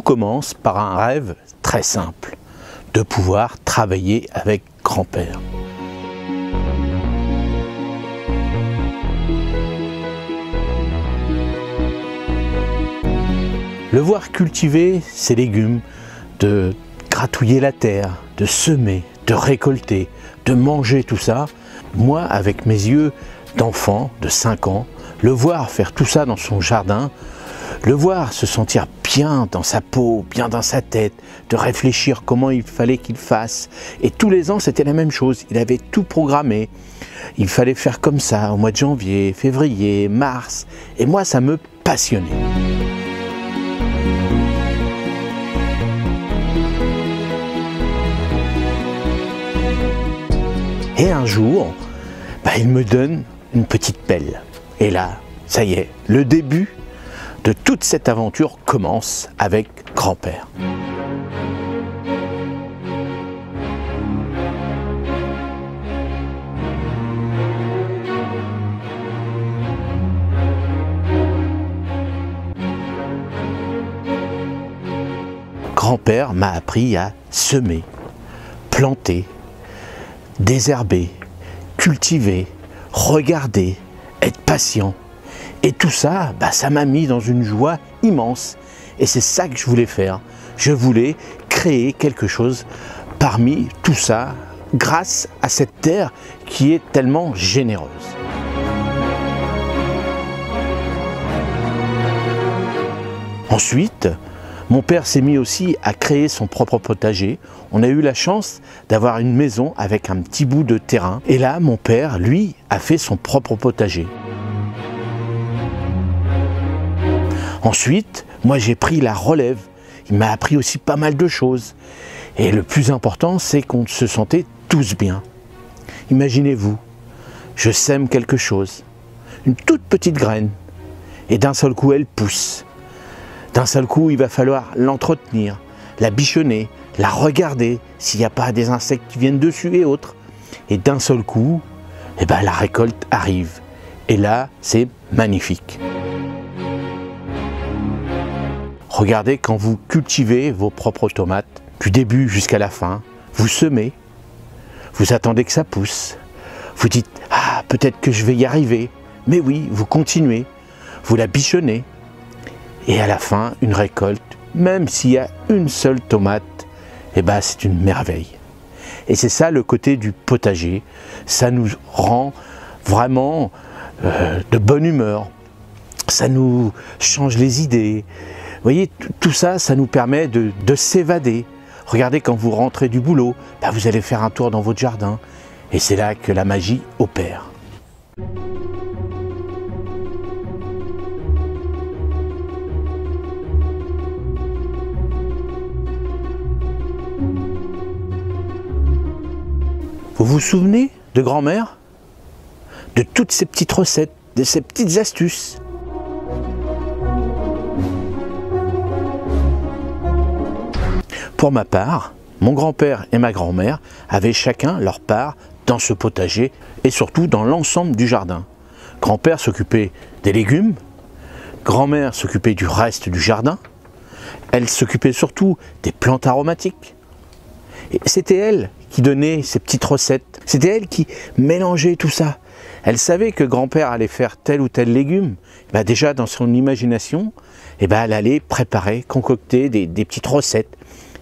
commence par un rêve très simple, de pouvoir travailler avec grand-père. Le voir cultiver ses légumes, de gratouiller la terre, de semer, de récolter, de manger tout ça, moi avec mes yeux d'enfant de 5 ans, le voir faire tout ça dans son jardin, le voir se sentir bien dans sa peau, bien dans sa tête, de réfléchir comment il fallait qu'il fasse. Et tous les ans, c'était la même chose. Il avait tout programmé. Il fallait faire comme ça au mois de janvier, février, mars. Et moi, ça me passionnait. Et un jour, il me donne une petite pelle. Et là, ça y est, le début de toute cette aventure commence avec grand-père. Grand-père m'a appris à semer, planter, désherber, cultiver, regarder, être patient. Et tout ça, ça m'a mis dans une joie immense. Et c'est ça que je voulais faire. Je voulais créer quelque chose parmi tout ça, grâce à cette terre qui est tellement généreuse. Ensuite, mon père s'est mis aussi à créer son propre potager. On a eu la chance d'avoir une maison avec un petit bout de terrain. Et là, mon père, lui, a fait son propre potager. Ensuite, moi j'ai pris la relève. Il m'a appris aussi pas mal de choses. Et le plus important, c'est qu'on se sentait tous bien. Imaginez-vous, je sème quelque chose, une toute petite graine, et d'un seul coup elle pousse. D'un seul coup, il va falloir l'entretenir, la bichonner, la regarder s'il n'y a pas des insectes qui viennent dessus et autres. Et d'un seul coup, la récolte arrive. Et là, c'est magnifique. Regardez quand vous cultivez vos propres tomates, du début jusqu'à la fin, vous semez, vous attendez que ça pousse, vous dites « Ah, peut-être que je vais y arriver ». Mais oui, vous continuez, vous la bichonnez. Et à la fin, une récolte, même s'il y a une seule tomate, c'est une merveille. Et c'est ça le côté du potager, ça nous rend vraiment de bonne humeur, ça nous change les idées. Vous voyez, tout ça, ça nous permet de s'évader. Regardez, quand vous rentrez du boulot, vous allez faire un tour dans votre jardin. Et c'est là que la magie opère. Vous vous souvenez de grand-mère? De toutes ces petites recettes, de ces petites astuces? Pour ma part, mon grand-père et ma grand-mère avaient chacun leur part dans ce potager et surtout dans l'ensemble du jardin. Grand-père s'occupait des légumes, grand-mère s'occupait du reste du jardin, elle s'occupait surtout des plantes aromatiques. Et c'était elle qui donnait ces petites recettes, c'était elle qui mélangeait tout ça. Elle savait que grand-père allait faire tel ou tel légume. Déjà dans son imagination, elle allait préparer, concocter des petites recettes,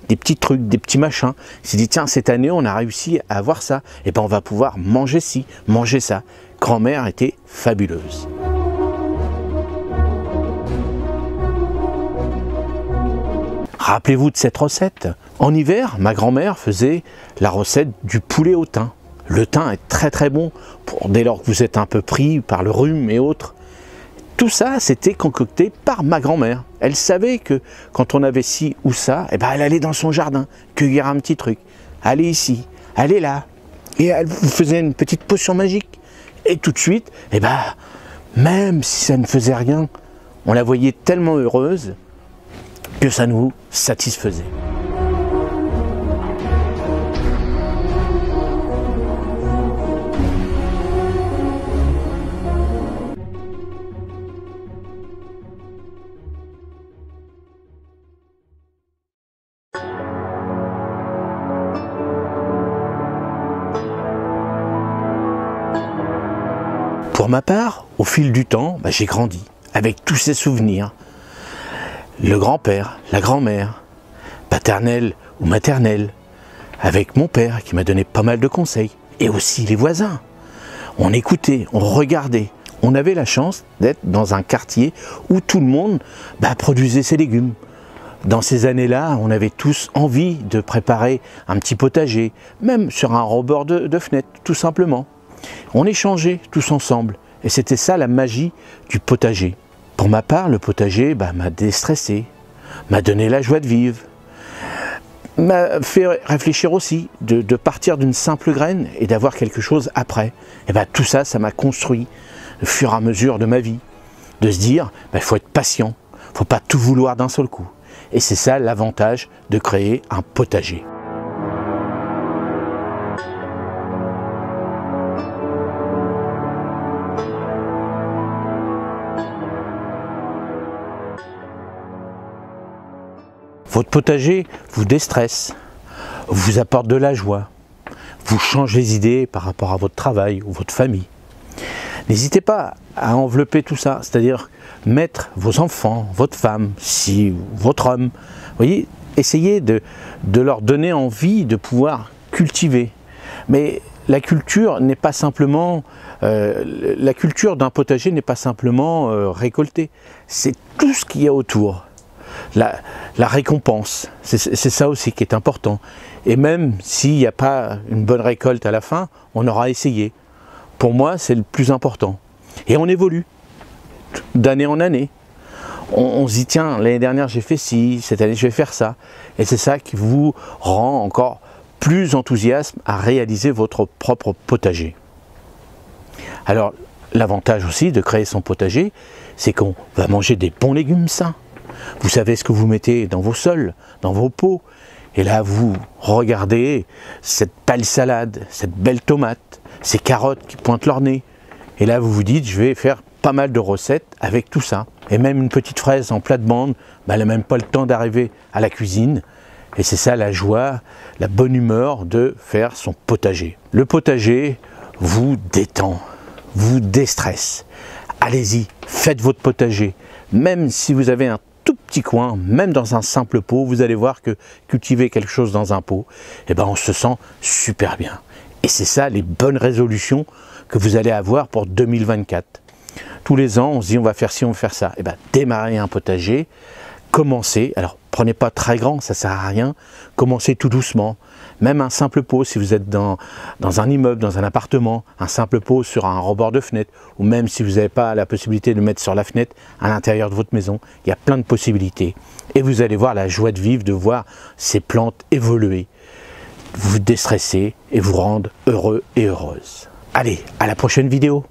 des petits trucs, des petits machins. Il s'est dit, tiens, cette année, on a réussi à avoir ça. On va pouvoir manger ci, manger ça. Grand-mère était fabuleuse. Rappelez-vous de cette recette. En hiver, ma grand-mère faisait la recette du poulet au thym. Le thym est très très bon dès lors que vous êtes un peu pris par le rhume et autres. Tout ça, c'était concocté par ma grand-mère. Elle savait que quand on avait ci ou ça, elle allait dans son jardin, cueillir un petit truc. Allez ici, allez là. Et elle vous faisait une petite potion magique. Et tout de suite, même si ça ne faisait rien, on la voyait tellement heureuse que ça nous satisfaisait. Pour ma part, au fil du temps, j'ai grandi avec tous ces souvenirs. Le grand-père, la grand-mère, paternelle ou maternelle, avec mon père qui m'a donné pas mal de conseils, et aussi les voisins. On écoutait, on regardait. On avait la chance d'être dans un quartier où tout le monde produisait ses légumes. Dans ces années-là, on avait tous envie de préparer un petit potager, même sur un rebord de fenêtre, tout simplement. On échangeait tous ensemble, et c'était ça la magie du potager. Pour ma part, le potager m'a déstressé, m'a donné la joie de vivre, m'a fait réfléchir aussi, de partir d'une simple graine et d'avoir quelque chose après. Et tout ça, ça m'a construit au fur et à mesure de ma vie, de se dire, il faut être patient, il ne faut pas tout vouloir d'un seul coup. Et c'est ça l'avantage de créer un potager. Votre potager vous déstresse, vous apporte de la joie, vous change les idées par rapport à votre travail ou votre famille. N'hésitez pas à envelopper tout ça, c'est-à-dire mettre vos enfants, votre femme, votre homme, vous voyez, essayez de leur donner envie de pouvoir cultiver. Mais la culture n'est pas simplement, la culture d'un potager n'est pas simplement récolter, c'est tout ce qu'il y a autour. La récompense, c'est ça aussi qui est important. Et même s'il n'y a pas une bonne récolte à la fin, on aura essayé. Pour moi, c'est le plus important. Et on évolue d'année en année. On se dit, tiens, l'année dernière j'ai fait ci, cette année je vais faire ça. Et c'est ça qui vous rend encore plus enthousiaste à réaliser votre propre potager. Alors, l'avantage aussi de créer son potager, c'est qu'on va manger des bons légumes sains. Vous savez ce que vous mettez dans vos sols, dans vos pots. Et là, vous regardez cette belle salade, cette belle tomate, ces carottes qui pointent leur nez. Et là, vous vous dites, je vais faire pas mal de recettes avec tout ça. Et même une petite fraise en plate-bande, elle n'a même pas le temps d'arriver à la cuisine. Et c'est ça la joie, la bonne humeur de faire son potager. Le potager vous détend, vous déstresse. Allez-y, faites votre potager. Même si vous avez un tout petit coin, même dans un simple pot, vous allez voir que cultiver quelque chose dans un pot, on se sent super bien. Et c'est ça les bonnes résolutions que vous allez avoir pour 2024. Tous les ans, on se dit on va faire ci, on va faire ça. Démarrez un potager, commencez. Alors, prenez pas très grand, ça sert à rien. Commencez tout doucement. Même un simple pot, si vous êtes dans un immeuble, dans un appartement, un simple pot sur un rebord de fenêtre, ou même si vous n'avez pas la possibilité de le mettre sur la fenêtre, à l'intérieur de votre maison, il y a plein de possibilités. Et vous allez voir la joie de vivre, de voir ces plantes évoluer, vous déstresser et vous rendre heureux et heureuse. Allez, à la prochaine vidéo.